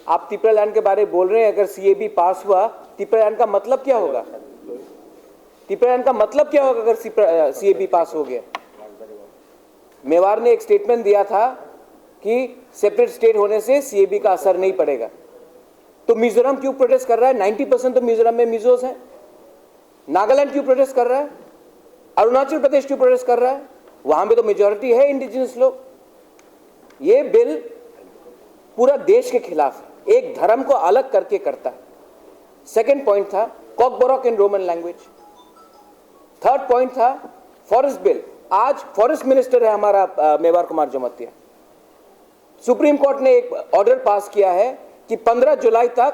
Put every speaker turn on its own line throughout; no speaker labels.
आप त्रिपुरा लैंड के बारे में बोल रहे हैं, अगर सीएबी पास हुआ, त्रिपुरा लैंड का मतलब क्या होगा? त्रिपुरा लैंड का मतलब क्या होगा अगर सीएबी पास हो गया? मेवाड़ ने एक स्टेटमेंट दिया था कि सेपरेट स्टेट होने से सीएबी का असर नहीं पड़ेगा। तो मिजोरम क्यों प्रोटेस्ट कर रहा है? 90% तो मिजोरम में मिजोस हैं। नागालैंड क्यों प्रोटेस्ट कर रहा है? अरुणाचल प्रदेश क्यों प्रोटेस्ट कर रहा है? वहां पे तो मेजॉरिटी है इंडिजिनस लोग। ये बिल पूरा देश के खिलाफ है, एक धर्म को अलग करके करता है। सेकेंड पॉइंट था Kokborok in Roman language. Third point था फॉरेस्ट बिल। आज फॉरेस्ट मिनिस्टर है हमारा मेवाड़ कुमार जमोतिया। सुप्रीम कोर्ट ने एक ऑर्डर पास किया है कि 15 जुलाई तक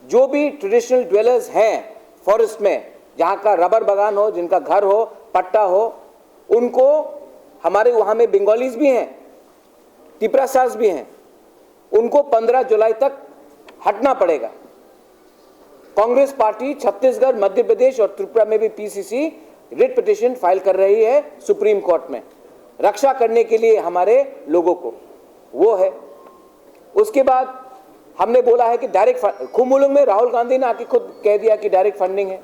जो भी ट्रेडिशनल ड्वेलर्स हैं फॉरेस्ट में, जहां का रबर बागान हो, जिनका घर हो, पट्टा हो, उनको, हमारे वहां में बंगालीज भी हैं, तिपरासास भी हैं, उनको 15 जुलाई तक हटना पड़ेगा। कांग्रेस पार्टी छत्तीसगढ़, मध्य प्रदेश और त्रिपुरा में भी पीसीसी रिट पिटीशन फाइल कर रही है सुप्रीम कोर्ट में, रक्षा करने के लिए हमारे लोगों को। वो है। उसके बाद हमने बोला है कि डायरेक्ट खुमुलुंग में राहुल गांधी ने आके खुद कह दिया कि डायरेक्ट फंडिंग है।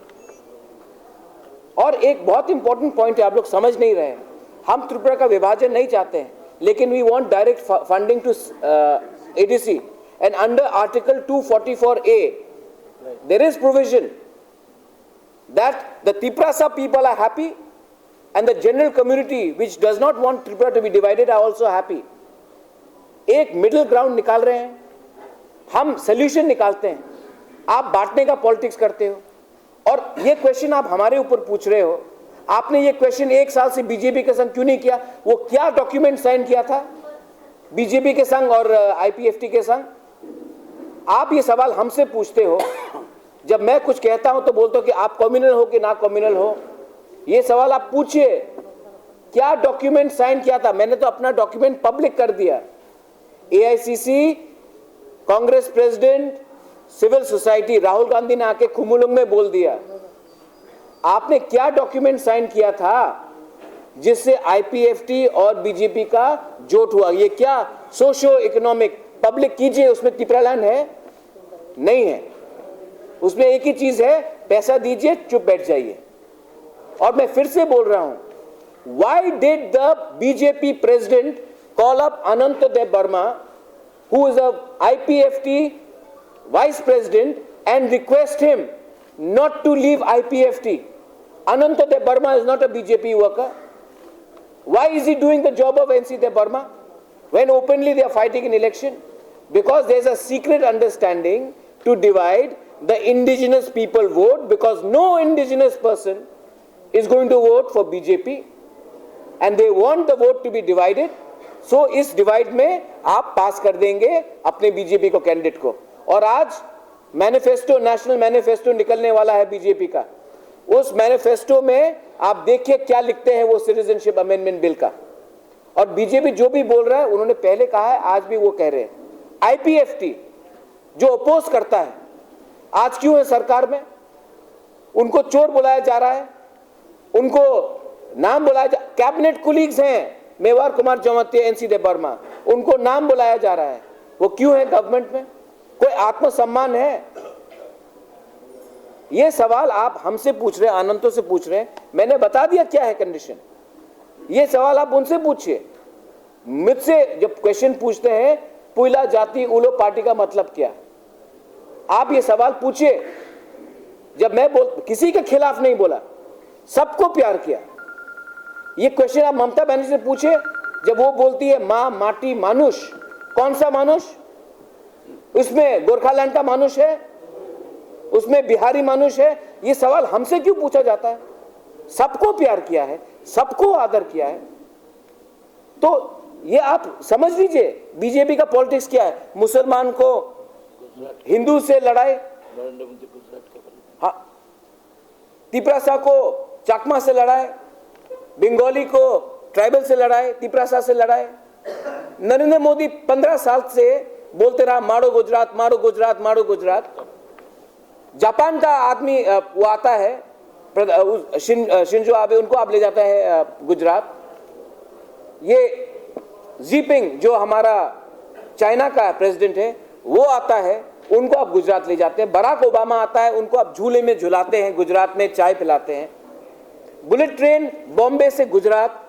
और एक बहुत इंपॉर्टेंट पॉइंट है, आप लोग समझ नहीं रहे हैं। हम त्रिपुरा का विभाजन नहीं चाहते हैं, लेकिन we want direct funding to ADC and under article 244A there is provision that the Tiprasa people are happy and the general community which does not want Tripura to be divided are also happy. एक middle ground निकाल रहे हैं, हम solution निकालते हैं, आप बांटने का पॉलिटिक्स करते हो। और ये क्वेश्चन आप हमारे ऊपर पूछ रहे हो। आपने ये क्वेश्चन 1 साल से बीजेपी के संग क्यों नहीं किया? वो क्या डॉक्यूमेंट साइन किया था बीजेपी के संग और आईपीएफटी के संग? आप ये सवाल हमसे पूछते हो। जब मैं कुछ कहता हूं तो बोलते हो कि आप कम्युनल हो कि ना कम्युनल हो। ये सवाल आप पूछिए, क्या डॉक्यूमेंट साइन किया था? मैंने तो अपना डॉक्यूमेंट पब्लिक कर दिया। AICC, Congress president, civil society, Rahul Gandhi ने आके खुमुलुंग में बोल दिया। आपने क्या डॉक्यूमेंट साइन किया था जिससे आईपीएफटी और बीजेपी का जोट हुआ? ये क्या सोशियो इकोनॉमिक? पब्लिक कीजिए, उसमें त्रिपुरा लैंड है? नहीं है। उसमें एक ही चीज है, पैसा दीजिए, चुप बैठ जाइए। और मैं फिर से बोल रहा हूं, why did the BJP president call up Anant Dev Varma, who is a IPFT vice president, and request him not to leave IPFT? Ananta Dev Burma is not a BJP worker. Why is he doing the job of NC Dev Burma when openly they are fighting in election? Because there is a secret understanding to divide the indigenous people vote, because no indigenous person is going to vote for BJP and they want the vote to be divided. So इस divide में आप पास कर देंगे अपने BJP को candidate को। और आज मैनिफेस्टो, नेशनल मैनिफेस्टो निकलने वाला है बीजेपी का। उस मैनिफेस्टो में आप देखिए क्या लिखते हैं वो सिटीजनशिप अमेंडमेंट बिल का। और बीजेपी जो भी बोल रहा है, उन्होंने पहले कहा है, आज भी वो कह रहे हैं। आईपीएफटी जो अपोज करता है, आज क्यों है सरकार में? उनको चोर बुलाया जा रहा है, उनको नाम बुलाया जा, कैबिनेट कुलीग्स हैं मेवाड़ कुमार जमोतिया, एनसी देव वर्मा, उनको नाम बुलाया जा रहा है। वो क्यों है गवर्नमेंट में? कोई आत्मसम्मान है? ये सवाल आप हमसे पूछ रहे हैं, आनंदों से पूछ रहे हैं। मैंने बता दिया क्या है कंडीशन। ये सवाल आप उनसे पूछिए। मुझसे जब क्वेश्चन पूछते हैं पुइला जाति उलो पार्टी का मतलब क्या, आप ये सवाल पूछिए। जब मैं किसी के खिलाफ नहीं बोला, सबको प्यार किया। ये क्वेश्चन आप ममता बनर्जी से पूछे, जब वो बोलती है मां माटी मानुष, कौन सा मानुष? उसमें गोरखालैंड का मानुष है, उसमें बिहारी मानुष है। ये सवाल हमसे क्यों पूछा जाता है? सबको प्यार किया है, सबको आदर किया है। तो ये आप समझ लीजिए बीजेपी का पॉलिटिक्स क्या है। मुसलमान को हिंदू से लड़ाई, हाँ, तिपरासा को चाकमा से लड़ाई, बंगाली को ट्राइबल से लड़ाई, तिपरासा से लड़ाई। नरेंद्र मोदी 15 साल से बोलते रहा मारो गुजरात, मारो गुजरात, मारो गुजरात। जापान का आदमी वो आता है, शिंजो आबे, उनको आप ले जाता है गुजरात। ये जीपिंग जो हमारा चाइना का प्रेसिडेंट है, वो आता है, उनको आप गुजरात ले जाते हैं। बराक ओबामा आता है, उनको आप झूले में झुलाते हैं, गुजरात में चाय पिलाते हैं। बुलेट ट्रेन बॉम्बे से Gujarat,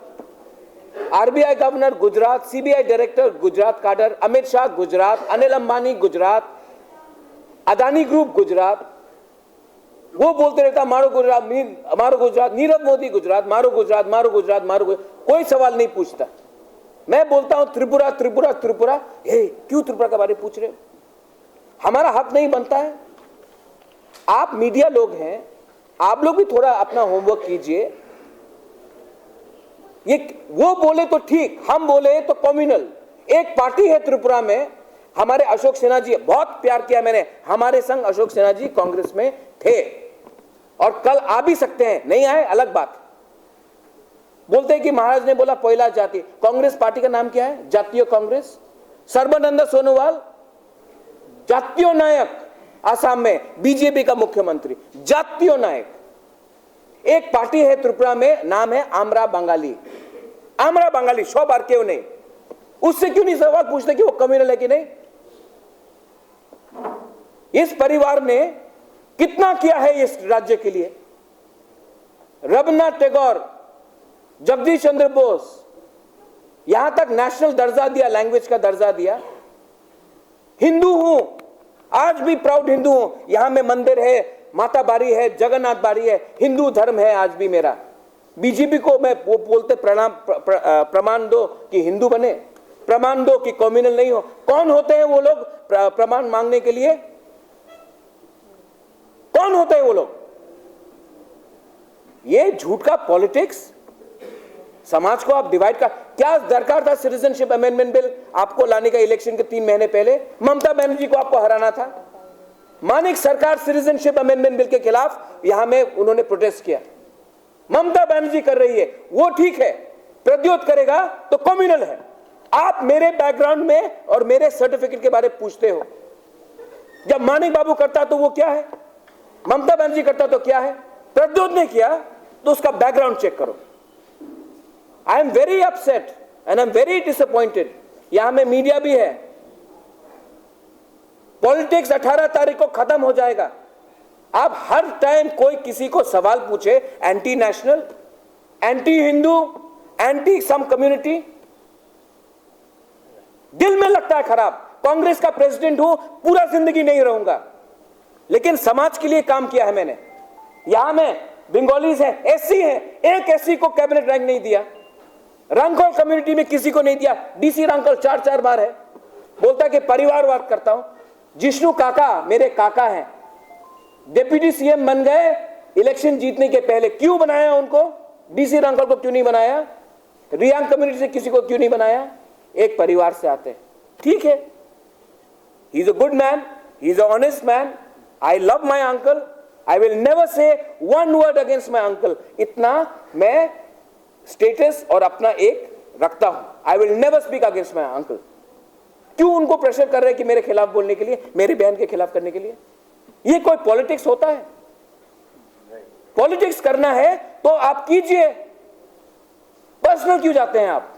RBI governor Gujarat, CBI director Gujarat cadre, Amit Shah Gujarat, Anil Ambani Gujarat, Adani group Gujarat. वो बोलते रहता मारो गुजरात, मारो गुजरात, नीरव मोदी गुजरात, मारो गुजरात, मारो गुजरात, मारो गुजरात, कोई सवाल नहीं पूछता। मैं बोलता हूं त्रिपुरा त्रिपुरा त्रिपुरा, हे क्यों त्रिपुरा के बारे में पूछ रहे हो? हमारा हक नहीं बनता है? आप मीडिया लोग हैं, आप लोग भी थोड़ा अपना होमवर्क कीजिए। ये वो बोले तो ठीक, हम बोले तो कम्युनल। एक पार्टी है त्रिपुरा में, हमारे अशोक सिन्हा जी, बहुत प्यार किया मैंने, हमारे संग अशोक सिन्हा जी कांग्रेस में थे और कल आ भी सकते हैं, नहीं आए अलग बात। बोलते हैं कि महाराज ने बोला पहला जाति। कांग्रेस पार्टी का नाम क्या है? जातीय कांग्रेस। सर्बानंद सोनोवाल जातीय नायक, आसाम में बीजेपी का मुख्यमंत्री, जातीय नायक। एक पार्टी है त्रिपुरा में, नाम है आमरा बंगाली। आमरा बंगाली 100 बार क्यों नहीं? उससे क्यों नहीं सवाल पूछते कि वो कम्युनल है कि नहीं? इस परिवार ने कितना किया है इस राज्य के लिए? रविन्द्रनाथ टैगोर, जगदीश चंद्र बोस, यहां तक नेशनल दर्जा दिया, लैंग्वेज का दर्जा दिया। हिंदू हूं, आज भी प्राउड हिंदू हूं। यहां में मंदिर है, माता बारी है, जगन्नाथ बारी है, हिंदू धर्म है आज भी मेरा। बीजेपी को मैं वो बोलते प्रमाण दो कि हिंदू बने, प्रमाण दो कि कम्युनल नहीं हो। कौन होते हैं वो लोग प्रमाण मांगने के लिए? कौन होते हैं वो लोग? ये झूठ का पॉलिटिक्स, समाज को आप डिवाइड कर। क्या दरकार था सिटीजनशिप अमेंडमेंट बिल आपको लाने का इलेक्शन के 3 महीने पहले? ममता बनर्जी को आपको हराना था। मानिक सरकार सिटीजनशिप अमेंडमेंट बिल के खिलाफ यहां में उन्होंने प्रोटेस्ट किया। ममता बनर्जी कर रही है, वो ठीक है। प्रद्योत करेगा तो कम्युनल है। आप मेरे बैकग्राउंड में और मेरे सर्टिफिकेट के बारे में पूछते हो। जब मानिक बाबू करता तो वो क्या है, ममता बनर्जी करता तो क्या है? प्रद्योत ने किया तो उसका बैकग्राउंड चेक करो। I am very upset and I am very disappointed. यहां में मीडिया भी है। पॉलिटिक्स 18 तारीख को खत्म हो जाएगा। आप हर टाइम कोई किसी को सवाल पूछे, anti national, anti Hindu, anti some community, दिल में लगता है खराब। कांग्रेस का प्रेसिडेंट हूं, पूरा जिंदगी नहीं रहूंगा, लेकिन समाज के लिए काम किया है मैंने। यहां में बंगालीज है, एससी है, एक एससी को कैबिनेट रैंक नहीं दिया। रंगोल कम्युनिटी में किसी को नहीं दिया। डीसी रंगोल 4 बार है। बोलता कि परिवारवाद करता हूं। जिष्णु काका मेरे काका हैं, डिप्टी सीएम बन गए इलेक्शन जीतने के पहले। क्यों बनाया उनको? डीसी रंगोल को क्यों नहीं बनाया? रियांग कम्युनिटी से किसी को क्यों नहीं बनाया? एक परिवार से आते हैं, ठीक है। He is a good man, he is a honest man. I love my uncle, I will never say one word against my uncle. इतना मैं स्टेटस और अपना एक रखता हूं। I will never speak against my uncle. क्यों उनको pressure कर रहे हैं कि मेरे खिलाफ बोलने के लिए, मेरे बहन के खिलाफ करने के लिए? ये कोई पॉलिटिक्स होता है? पॉलिटिक्स करना है तो आप कीजिए, पर्सनल क्यों जाते हैं आप?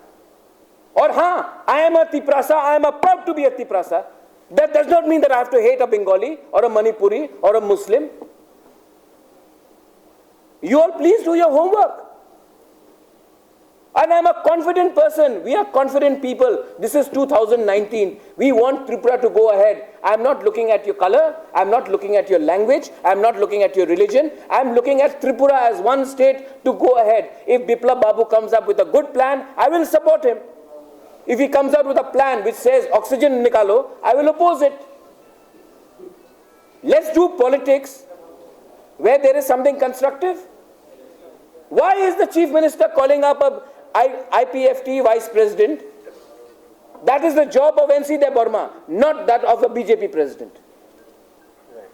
और हां, I am a Tiprasa, I am a proud to be a Tiprasa. That does not mean that I have to hate a Bengali और अ मणिपुरी और अ मुस्लिम। You all please do your homework. And I'm a confident person. We are confident people. This is 2019. We want Tripura to go ahead. I'm not looking at your color. I'm not looking at your language. I'm not looking at your religion. I'm looking at Tripura as one state to go ahead. If Biplab Babu comes up with a good plan, I will support him. If he comes out with a plan which says oxygen nikalo, I will oppose it. Let's do politics where there is something constructive. Why is the chief minister calling up a IPFT vice president? That is the job of NC De Burma, not that of a BJP president.